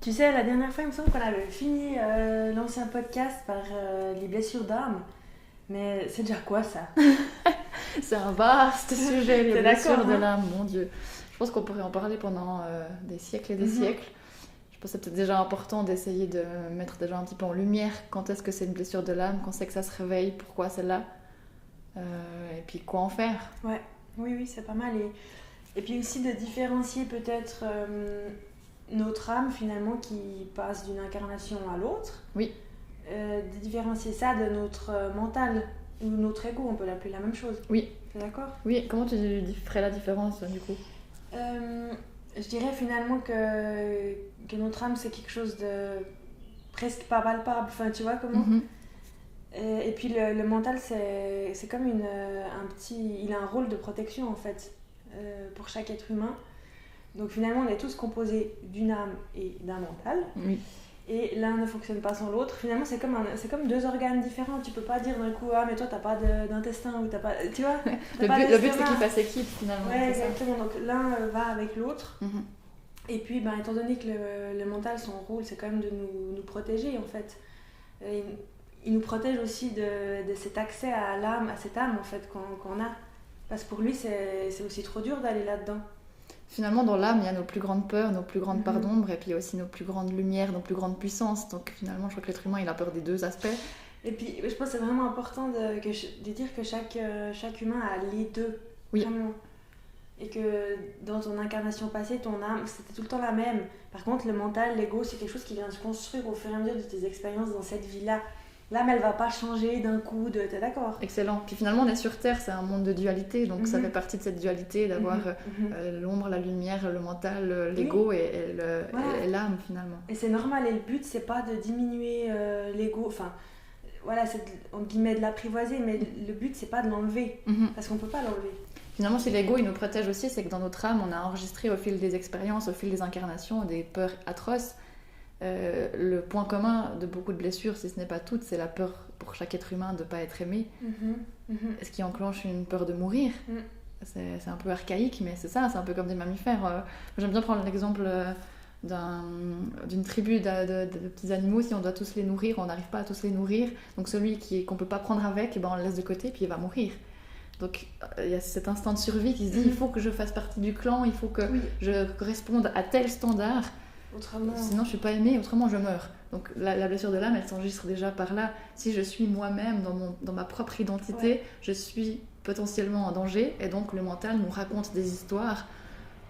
Tu sais, la dernière fois, il me semble qu'on avait fini l'ancien podcast par les blessures d'âme. Mais c'est déjà quoi ça? C'est un vaste sujet, les T'es blessures d'accord, de hein? l'âme, mon Dieu. Je pense qu'on pourrait en parler pendant des siècles et des Mhm. siècles. Je pense que c'est peut-être déjà important d'essayer de mettre déjà un petit peu en lumière quand est-ce que c'est une blessure de l'âme, quand c'est que ça se réveille, pourquoi c'est là, et puis quoi en faire. Ouais, oui, oui, c'est pas mal. Et puis aussi de différencier peut-être notre âme finalement qui passe d'une incarnation à l'autre. Oui. De différencier ça de notre mental ou notre ego, on peut l'appeler la même chose. Oui. T'es d'accord? Oui, comment tu ferais la différence du coup? Je dirais finalement que notre âme c'est quelque chose de presque pas palpable. Enfin, tu vois comment? Mhm. Et puis le mental, c'est comme un petit... Il a un rôle de protection en fait pour chaque être humain. Donc finalement, on est tous composés d'une âme et d'un mental. Oui. Et l'un ne fonctionne pas sans l'autre. Finalement, c'est comme deux organes différents. Tu peux pas dire d'un coup, ah mais toi t'as pas d'intestin ou t'as pas... Tu vois? T'as pas Le but c'est d'estomac. qu'ils fassent équipe finalement. Ouais, C'est ça. exactement. Donc l'un va avec l'autre. Mhm. Et puis, ben, étant donné que le mental, son rôle, c'est quand même de nous protéger en fait. Et il nous protège aussi de cet accès à l'âme, à cette âme en fait qu'on a. Parce que pour lui, c'est aussi trop dur d'aller là-dedans. Finalement, dans l'âme, il y a nos plus grandes peurs, nos plus grandes parts Mhm. d'ombre, et puis il y a aussi nos plus grandes lumières, nos plus grandes puissances. Donc finalement, je crois que l'être humain, il a peur des deux aspects. Et puis, je pense que c'est vraiment important de dire que chaque humain a les deux. Oui. Vraiment. Et que dans ton incarnation passée, ton âme, c'était tout le temps la même. Par contre, le mental, l'ego, c'est quelque chose qui vient se construire au fur et à mesure de tes expériences dans cette vie-là. L'âme, elle va pas changer d'un coup. T'es d'accord? Excellent. Puis finalement, on est sur Terre, c'est un monde de dualité, donc ça Mhm. fait partie de cette dualité d'avoir Mhm. l'ombre, la lumière, le mental, l'ego Oui. Voilà. et l'âme finalement. Et c'est normal, et le but c'est pas de diminuer l'ego, enfin voilà, c'est entre guillemets de l'apprivoiser, mais le but c'est pas de l'enlever, Mhm. parce qu'on peut pas l'enlever. Finalement, si l'ego il nous protège aussi, c'est que dans notre âme, on a enregistré au fil des expériences, au fil des incarnations, des peurs atroces. Le point commun de beaucoup de blessures, si ce n'est pas toutes, c'est la peur pour chaque être humain de ne pas être aimé, ce qui enclenche une peur de mourir. Mhm. C'est un peu archaïque, mais c'est ça, c'est un peu comme des mammifères. J'aime bien prendre l'exemple d'une tribu de petits animaux. Si on doit tous les nourrir, on n'arrive pas à tous les nourrir. Donc celui qu'on ne peut pas prendre avec, eh ben, on le laisse de côté, puis il va mourir. Donc il y a cet instinct de survie qui se dit il faut que je fasse partie du clan, il faut que Oui. je corresponde à tel standard. Autrement, Sinon, je suis pas aimée, autrement je meurs. Donc la blessure de l'âme, elle s'enregistre déjà par là. Si je suis moi-même dans ma propre identité, Ouais. je suis potentiellement en danger. Et donc le mental nous raconte des histoires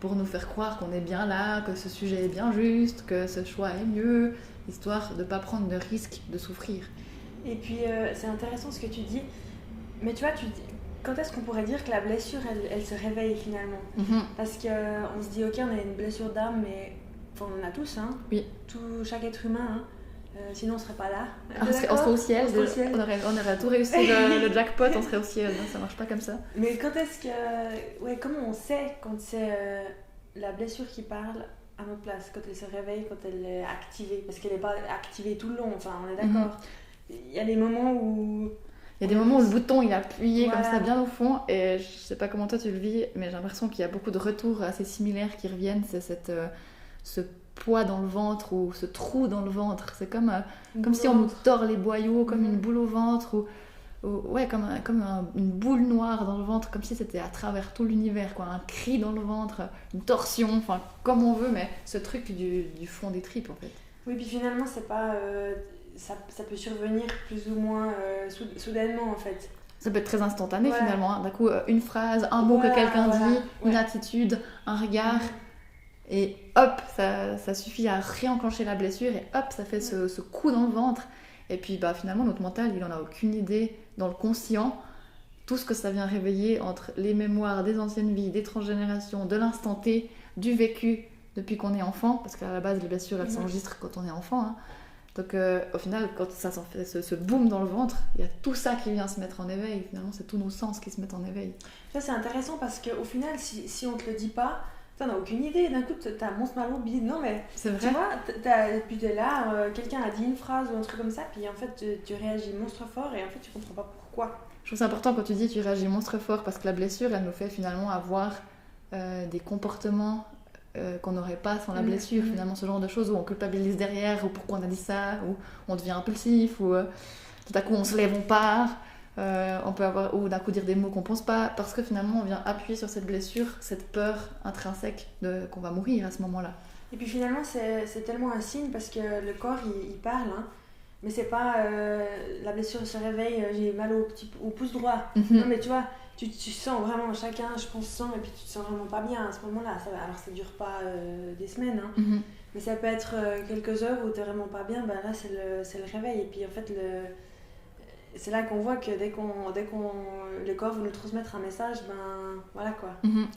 pour nous faire croire qu'on est bien là, que ce sujet est bien juste, que ce choix est mieux, histoire de ne pas prendre de risque de souffrir. Et puis c'est intéressant ce que tu dis, mais tu vois, quand est-ce qu'on pourrait dire que la blessure elle se réveille finalement? Parce qu'on se dit ok, on a une blessure d'âme, mais enfin, on en a tous, hein. Oui. Chaque être humain, hein. Sinon on serait pas là. On serait au ciel, On serait au ciel. on aurait tout réussi le jackpot, on serait au ciel. Non, ça marche pas comme ça. Mais quand est-ce que... Ouais, comment on sait quand c'est la blessure qui parle à notre place? Quand elle se réveille, quand elle est activée? Parce qu'elle n'est pas activée tout le long, enfin on est d'accord. Il y a des moments où... Il y a des moments où le bouton il est appuyé Voilà. comme ça bien au fond, et je sais pas comment toi tu le vis, mais j'ai l'impression qu'il y a beaucoup de retours assez similaires qui reviennent. C'est ce poids dans le ventre ou ce trou dans le ventre. C'est comme si on nous tord les boyaux, comme une boule au ventre, ouais, comme une boule noire dans le ventre, comme si c'était à travers tout l'univers, quoi. Un cri dans le ventre, une torsion, enfin comme on veut, mais ce truc du fond des tripes en fait. Oui, puis finalement c'est pas... ça peut survenir plus ou moins soudainement en fait. Ça peut être très instantané Voilà. finalement, hein. D'un coup une phrase, un mot que quelqu'un dit, une Ouais. attitude, un regard, et hop, ça suffit à réenclencher la blessure, et hop, ça fait ce coup dans le ventre. Et puis bah, finalement notre mental il en a aucune idée dans le conscient, tout ce que ça vient réveiller entre les mémoires des anciennes vies, des transgénérations, de l'instant T, du vécu depuis qu'on est enfant, parce qu'à la base les blessures elles s'enregistrent quand on est enfant, hein. Donc au final, quand ça s'en fait ce boom dans le ventre, il y a tout ça qui vient se mettre en éveil. Finalement, c'est tous nos sens qui se mettent en éveil. Ça c'est intéressant parce qu'au final, si on te le dit pas, t'en as aucune idée. D'un coup, t'as monstre malo bide. Non mais C'est tu vrai. vois, puis t'es là, quelqu'un a dit une phrase ou un truc comme ça, puis en fait tu réagis monstre fort et en fait tu comprends pas pourquoi. Je trouve ça important quand tu dis tu réagis monstre fort, parce que la blessure, elle nous fait finalement avoir des comportements qu'on n'aurait pas sans la blessure. Finalement, ce genre de choses où on culpabilise derrière, ou pourquoi on a dit ça, ou on devient impulsif, ou tout à coup on se lève, on part. On peut avoir, ou d'un coup dire des mots qu'on pense pas, parce que finalement on vient appuyer sur cette blessure, cette peur intrinsèque qu'on va mourir à ce moment-là. Et puis finalement c'est tellement un signe, parce que le corps il parle, hein, mais c'est pas la blessure se réveille, j'ai mal au pouce droit. Non mais tu vois, tu sens vraiment, chacun je pense sent, et puis tu te sens vraiment pas bien à ce moment-là. Alors ça dure pas des semaines, hein, mais ça peut être quelques heures où t'es vraiment pas bien, ben là c'est le réveil. Et puis en fait c'est là qu'on voit que dès qu'on le corps veut nous transmettre un message, ben voilà quoi.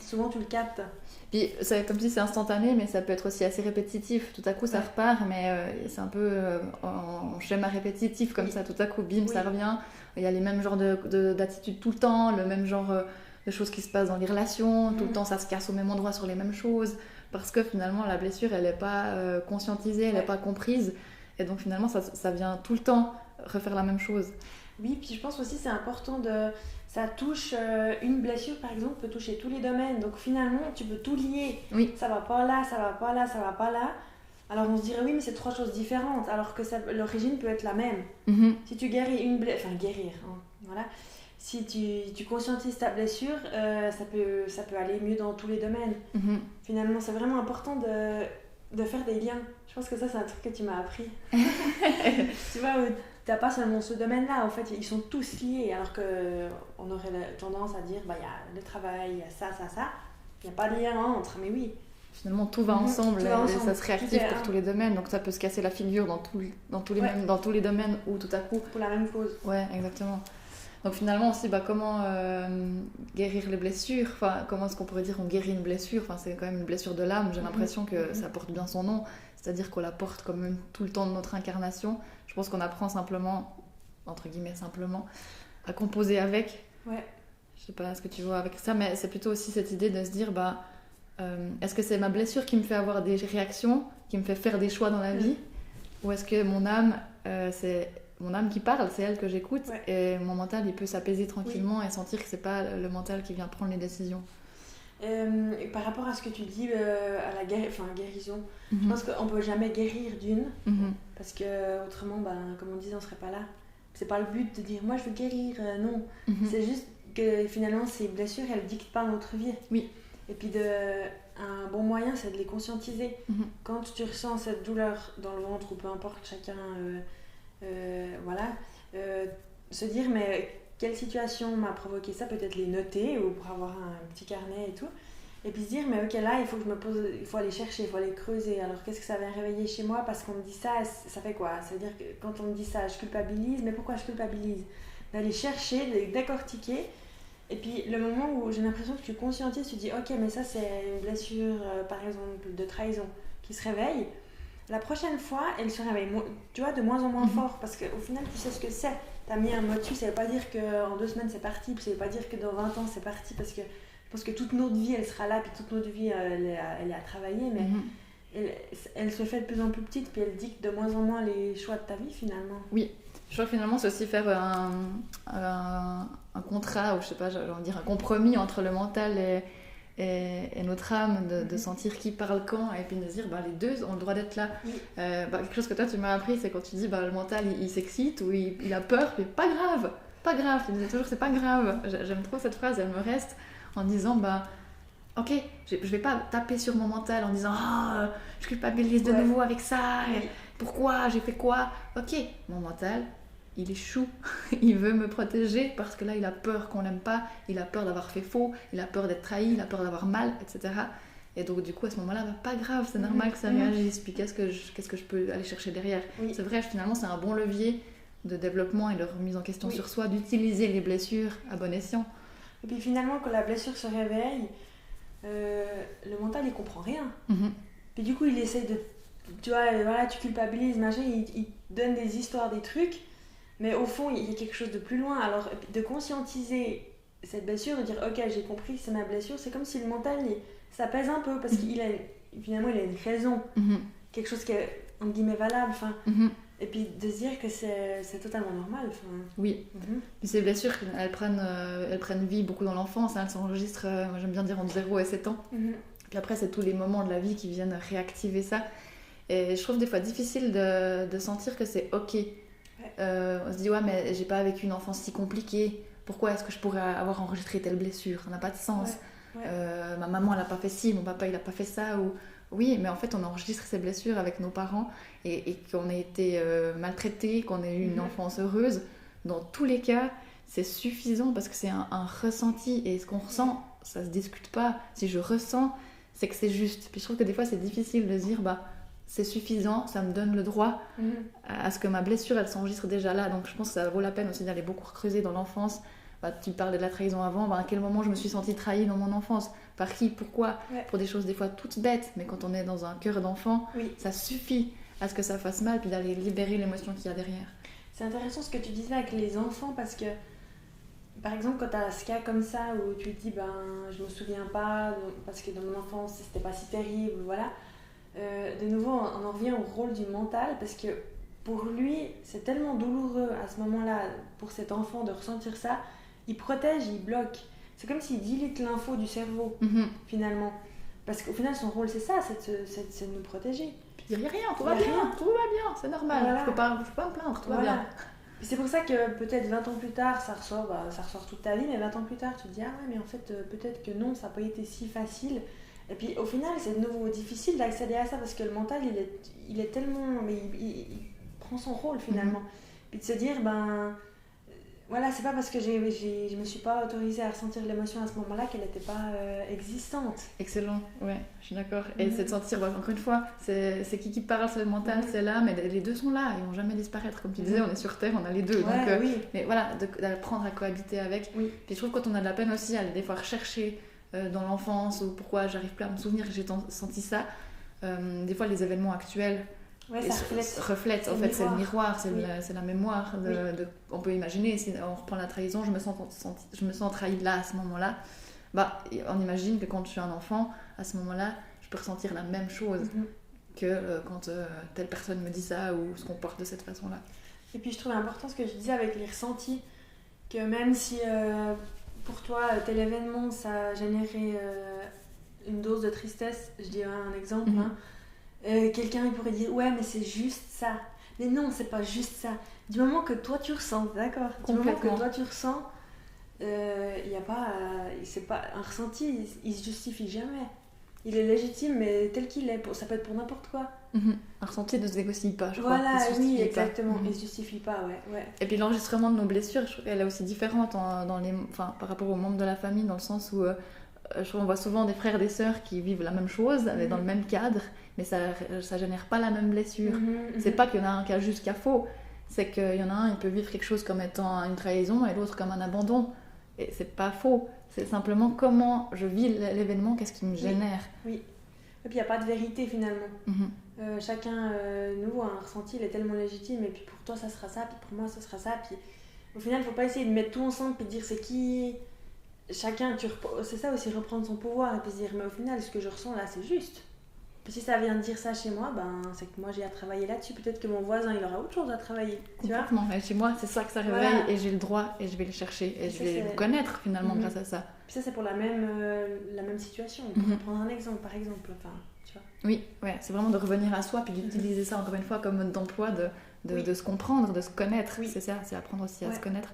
Souvent tu le captes. Puis comme si c'est instantané, mais ça peut être aussi assez répétitif. Tout à coup ça repart, mais c'est un peu en schéma répétitif comme ça. Tout à coup, bim, ça revient. Il y a les mêmes genres d'attitudes tout le temps, le même genre de choses qui se passent dans les relations. Tout le temps ça se casse au même endroit sur les mêmes choses. Parce que finalement la blessure elle n'est pas conscientisée, elle n'est pas comprise. Et donc finalement ça vient tout le temps refaire la même chose. Oui, puis je pense aussi c'est important ça touche une blessure par exemple peut toucher tous les domaines, donc finalement tu peux tout lier. Ça va pas là, ça va pas là, ça va pas là. Alors on se dirait oui mais c'est 3 choses différentes, alors que l'origine peut être la même. Si tu guéris une blessure, enfin guérir, hein, voilà. Si tu conscientises ta blessure, ça peut aller mieux dans tous les domaines. Finalement c'est vraiment important de faire des liens. Je pense que ça c'est un truc que tu m'as appris. Tu vois, t'as pas seulement ce domaine-là, en fait, ils sont tous liés, alors qu'on aurait tendance à dire, bah, il y a le travail, il y a ça, il n'y a pas de lien entre, mais oui. Finalement, tout va ensemble, et ça se réactive pour tous les domaines, donc ça peut se casser la figure dans tous les domaines, ou tout à coup... Pour la même cause. Ouais, exactement. Donc finalement aussi, comment guérir les blessures, comment est-ce qu'on pourrait dire on guérit une blessure, c'est quand même une blessure de l'âme, j'ai l'impression que ça porte bien son nom, c'est-à-dire qu'on la porte quand même tout le temps de notre incarnation. Je pense qu'on apprend simplement, entre guillemets simplement, à composer avec. Je sais pas ce que tu vois avec ça, mais c'est plutôt aussi cette idée de se dire, est-ce que c'est ma blessure qui me fait avoir des réactions, qui me fait faire des choix dans la vie, ou est-ce que mon âme, c'est mon âme qui parle, c'est elle que j'écoute, et mon mental il peut s'apaiser tranquillement et sentir que c'est pas le mental qui vient prendre les décisions. Par rapport à ce que tu dis à la guérison, je pense qu'on peut jamais guérir d'une, parce que autrement, comme on disait, on serait pas là. C'est pas le but de dire moi je veux guérir, non. C'est juste que finalement ces blessures elles dictent pas notre vie. Et puis un bon moyen c'est de les conscientiser. Quand tu ressens cette douleur dans le ventre, ou peu importe, chacun se dire mais quelle situation m'a provoqué ça, peut-être les noter, ou pour avoir un petit carnet et tout, et puis se dire mais ok, là il faut que je me pose, il faut aller chercher, il faut aller creuser, alors qu'est-ce que ça vient réveiller chez moi, parce qu'on me dit ça fait quoi, ça veut dire que quand on me dit ça je culpabilise, mais pourquoi je culpabilise, d'aller chercher, de décortiquer. Et puis le moment où j'ai l'impression que tu conscientises, tu dis ok mais ça c'est une blessure par exemple de trahison qui se réveille, la prochaine fois elle se réveille tu vois, de moins en moins fort, parce qu'au final tu sais ce que c'est. T'as mis un mot dessus, ça veut pas dire qu'en 2 semaines c'est parti, puis ça veut pas dire que dans 20 ans c'est parti, parce que je pense que toute notre vie elle sera là, puis toute notre vie elle est à travailler, mais elle se fait de plus en plus petite, puis elle dicte de moins en moins les choix de ta vie finalement. Oui, je crois que finalement c'est aussi faire un contrat, ou je sais pas, j'ai envie de dire un compromis entre le mental et notre âme, de sentir qui parle quand, et puis de se dire les deux ont le droit d'être là. Quelque chose que toi tu m'as appris, c'est quand tu dis le mental il s'excite, ou il a peur, mais pas grave, tu disais toujours c'est pas grave. J'aime trop cette phrase, elle me reste, en disant ok, je vais pas taper sur mon mental en disant je culpabilise de nouveau avec ça, pourquoi, j'ai fait quoi. Ok, mon mental il est chou, il veut me protéger parce que là il a peur qu'on l'aime pas, il a peur d'avoir fait faux, il a peur d'être trahi, il a peur d'avoir mal, etc. Et donc du coup à ce moment-là, pas grave, c'est normal que ça réagisse, puis qu'est-ce que je peux aller chercher derrière. C'est vrai, finalement c'est un bon levier de développement et de remise en question sur soi, d'utiliser les blessures à bon escient. Et puis finalement quand la blessure se réveille, le mental il comprend rien. Puis du coup il essaie de, tu vois, tu culpabilises, machin, il donne des histoires, des trucs. Mais au fond, il y a quelque chose de plus loin. Alors, de conscientiser cette blessure, de dire ok, j'ai compris, c'est ma blessure, c'est comme si le mental, ça pèse un peu, parce qu'il a finalement il a une raison, quelque chose qui est en guillemets valable. Et puis de se dire que c'est totalement normal. Oui. Puis ces blessures, elles prennent vie beaucoup dans l'enfance, elles s'enregistrent, moi j'aime bien dire, entre 0 et 7 ans. Puis après, c'est tous les moments de la vie qui viennent réactiver ça. Et je trouve des fois difficile de sentir que c'est ok. On se dit, ouais, mais j'ai pas vécu une enfance si compliquée. Pourquoi est-ce que je pourrais avoir enregistré telle blessure? Ça n'a pas de sens. Ma maman, elle a pas fait ci, mon papa, il a pas fait ça. Ou... Oui, mais en fait, on enregistre ces blessures avec nos parents et qu'on ait été maltraités, qu'on ait eu une enfance heureuse. Dans tous les cas, c'est suffisant parce que c'est un ressenti. Et ce qu'on ressent, ça se discute pas. Si je ressens, c'est que c'est juste. Puis je trouve que des fois, c'est difficile de se dire, bah, c'est suffisant, ça me donne le droit à ce que ma blessure, elle s'enregistre déjà là. Donc je pense que ça vaut la peine aussi d'aller beaucoup creuser dans l'enfance. Bah, tu parlais de la trahison avant, bah, à quel moment je me suis sentie trahie dans mon enfance? Par qui? Pourquoi? Pour des choses des fois toutes bêtes, mais quand on est dans un cœur d'enfant, ça suffit à ce que ça fasse mal, puis d'aller libérer l'émotion qu'il y a derrière. C'est intéressant ce que tu disais avec les enfants, parce que par exemple, quand tu as ce cas comme ça où tu te dis, ben, je me souviens pas, parce que dans mon enfance, c'était pas si terrible, voilà. De nouveau, on en revient au rôle du mental, parce que pour lui, c'est tellement douloureux à ce moment-là, pour cet enfant de ressentir ça, il protège, il bloque. C'est comme s'il dilute l'info du cerveau, finalement. Parce qu'au final, son rôle, c'est ça, c'est de nous protéger. Puis il n'y a rien, tout va bien, c'est normal, voilà. je peux pas me plaindre, tout va bien. Et c'est pour ça que peut-être 20 ans plus tard, ça ressort toute ta vie, mais 20 ans plus tard, tu te dis, ah ouais, mais en fait, peut-être que non, ça n'a pas été si facile. Et puis au final, c'est de nouveau difficile d'accéder à ça, parce que le mental, il est tellement... Mais il prend son rôle, finalement. Puis de se dire, ben... Voilà, c'est pas parce que je me suis pas autorisée à ressentir l'émotion à ce moment-là qu'elle n'était pas existante. Excellent, ouais, je suis d'accord. Et c'est de sentir, encore une fois, c'est qui parle, c'est le mental, c'est là, mais les deux sont là, ils vont jamais disparaître. Comme tu disais, on est sur Terre, on a les deux. Ouais, donc, mais voilà, d'apprendre à cohabiter avec. Puis je trouve que quand on a de la peine aussi à aller des fois rechercher dans l'enfance, ou pourquoi j'arrive plus à me souvenir que j'ai senti ça, des fois les événements actuels. Ça reflète. En fait, c'est le miroir, c'est la mémoire. On peut imaginer, si on reprend la trahison, je me sens trahie là, à ce moment-là. Bah, on imagine que quand je suis un enfant, à ce moment-là, je peux ressentir la même chose que quand telle personne me dit ça ou se comporte de cette façon-là. Et puis je trouve important ce que je disais avec les ressentis, que même si pour toi, tel événement, ça a généré une dose de tristesse, je dirais un exemple, quelqu'un il pourrait dire ouais mais c'est juste ça, mais non c'est pas juste ça, du moment que toi tu ressens, d'accord, du moment que toi tu ressens, il y a pas c'est pas un ressenti, il se justifie jamais, il est légitime mais tel qu'il est, ça peut être pour n'importe quoi. Un ressenti ne se négocie pas, je crois. Voilà, oui, exactement, il se justifie pas, ouais. Et puis l'enregistrement de nos blessures, je trouve qu'elle est aussi différente par rapport aux membres de la famille, dans le sens où on voit souvent des frères et des sœurs qui vivent la même chose, dans le même cadre, mais ça génère pas la même blessure. C'est pas qu'il y en a un qui a juste, qui a faux, c'est qu'il y en a un, il peut vivre quelque chose comme étant une trahison et l'autre comme un abandon. Et c'est pas faux, c'est simplement comment je vis l'événement, qu'est-ce qui me génère. Oui. Et puis il n'y a pas de vérité finalement. Chacun, nous, un ressenti, il est tellement légitime, et puis pour toi ça sera ça, puis pour moi ça sera ça, puis au final il faut pas essayer de mettre tout ensemble et de dire c'est qui... Chacun, c'est ça aussi, reprendre son pouvoir et puis se dire mais au final ce que je ressens là c'est juste. Puis si ça vient de dire ça chez moi, ben c'est que moi j'ai à travailler là-dessus. Peut-être que mon voisin il aura autre chose à travailler. Complètement. Et chez moi c'est ça que ça réveille, et j'ai le droit et je vais le chercher et je vais me connaître finalement grâce à ça. Puis ça c'est pour la même situation. On pourrait prendre un exemple par exemple. Enfin, tu vois. Oui, ouais, c'est vraiment de revenir à soi puis d'utiliser ça encore une fois comme mode d'emploi de se comprendre, de se connaître. C'est ça, c'est apprendre aussi à se connaître.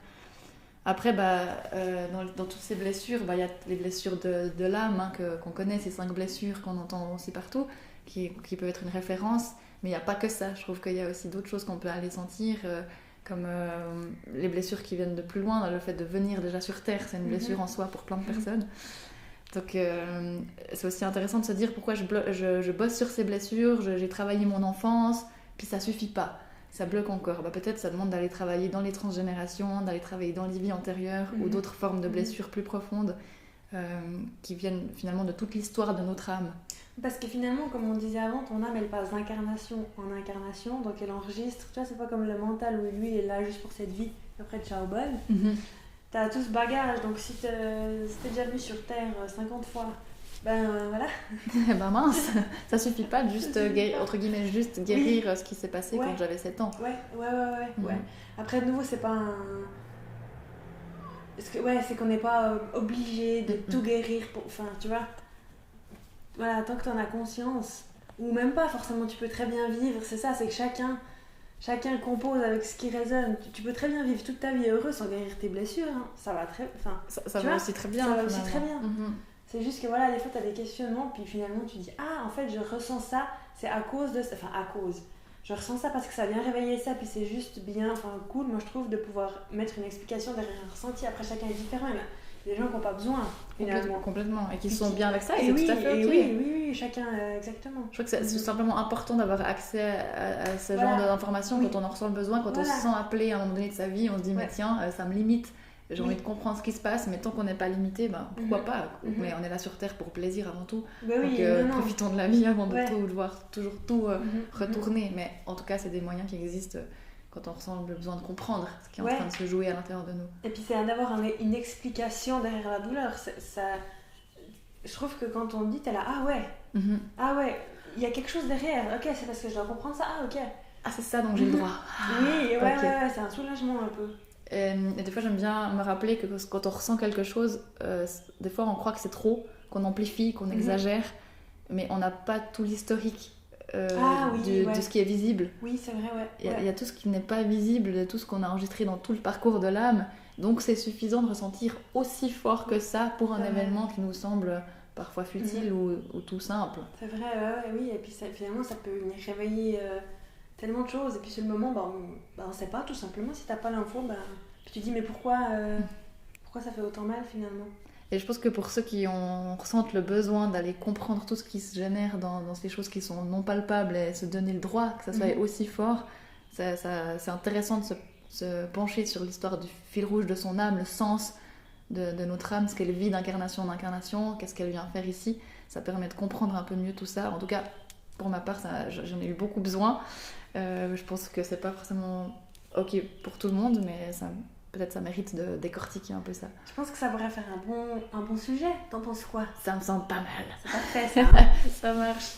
Après, dans toutes ces blessures, il y a les blessures de l'âme qu'on connaît, ces 5 blessures qu'on entend aussi partout, qui peuvent être une référence. Mais il n'y a pas que ça. Je trouve qu'il y a aussi d'autres choses qu'on peut aller sentir, comme les blessures qui viennent de plus loin. Le fait de venir déjà sur Terre, c'est une blessure en soi pour plein de personnes. Donc c'est aussi intéressant de se dire pourquoi je bosse sur ces blessures, j'ai travaillé mon enfance, puis ça suffit pas. Ça bloque encore. Peut-être ça demande d'aller travailler dans les transgénérations, d'aller travailler dans les vies antérieures ou d'autres formes de blessures plus profondes qui viennent finalement de toute l'histoire de notre âme. Parce que finalement, comme on disait avant, ton âme elle passe d'incarnation en incarnation, donc elle enregistre. Tu vois, c'est pas comme le mental où lui est là juste pour cette vie, après ciao bonne. T'as tout ce bagage, donc si t'es déjà venu sur Terre 50 fois, voilà. Mince, ça suffit pas de juste entre guillemets juste guérir ce qui s'est passé quand j'avais 7 ans. Ouais. Après de nouveau c'est pas un... c'est qu'on n'est pas obligé de tout guérir enfin tu vois. voilà, tant que t'en as conscience, ou même pas forcément, tu peux très bien vivre, c'est ça, c'est que chacun compose avec ce qui résonne. Tu peux très bien vivre toute ta vie heureux sans guérir tes blessures, hein. Ça va très... Enfin, Ça va aussi très bien. Ça va aussi très finalement. bien. C'est juste que voilà, des fois, t'as des questionnements, puis finalement, tu dis, ah, en fait, je ressens ça, c'est à cause de ça. Enfin, à cause. Je ressens ça parce que ça vient réveiller ça, puis c'est juste bien, enfin, cool, moi, je trouve, de pouvoir mettre une explication derrière un ressenti. Après, chacun est différent. Il y a des gens qui n'ont pas besoin, finalement. Complètement. Et qui sont bien avec ça, et Et c'est oui, tout à fait et ok. oui, chacun, exactement. Je crois que c'est simplement important d'avoir accès à ce genre d'informations quand on en ressent le besoin, quand on se sent appelé à un moment donné de sa vie, on se dit mais tiens, ça me limite, j'ai envie de comprendre ce qui se passe, mais tant qu'on n'est pas limité, pourquoi pas. Mais on est là sur Terre pour plaisir avant tout, donc profitons de la vie avant de devoir toujours tout retourner. Mais en tout cas, c'est des moyens qui existent quand on ressent le besoin de comprendre ce qui est en train de se jouer à l'intérieur de nous. Et puis c'est d'avoir une explication derrière la douleur. Je trouve que quand on dit, t'es là, ah ouais, il y a quelque chose derrière. Ok, c'est parce que je dois comprendre ça. Ah ok. Ah c'est ça, donc j'ai le droit. Oui, ouais, c'est un soulagement un peu. Et des fois j'aime bien me rappeler que quand on ressent quelque chose, des fois on croit que c'est trop, qu'on amplifie, qu'on exagère, mais on n'a pas tout l'historique de ce qui est visible. Oui, c'est vrai, ouais. Il y a tout ce qui n'est pas visible, tout ce qu'on a enregistré dans tout le parcours de l'âme, donc c'est suffisant de ressentir aussi fort que ça pour un événement qui nous semble parfois futile ou tout simple. C'est vrai, oui, et puis finalement ça peut venir réveiller tellement de choses, et puis sur le moment, on sait pas, tout simplement, si t'as pas l'info, puis tu dis mais pourquoi ça fait autant mal finalement. Et je pense que pour ceux qui ressentent le besoin d'aller comprendre tout ce qui se génère dans ces choses qui sont non palpables et se donner le droit que ça soit aussi fort, c'est intéressant de se pencher sur l'histoire du fil rouge de son âme, le sens de notre âme, ce qu'elle vit d'incarnation en incarnation, qu'est-ce qu'elle vient faire ici. Ça permet de comprendre un peu mieux tout ça. En tout cas, pour ma part, j'en ai eu beaucoup besoin. Je pense que c'est pas forcément ok pour tout le monde, mais peut-être ça mérite de décortiquer un peu ça. Je pense que ça pourrait faire un bon sujet. T'en penses quoi? Ça me semble pas mal. C'est parfait ça. Ça marche.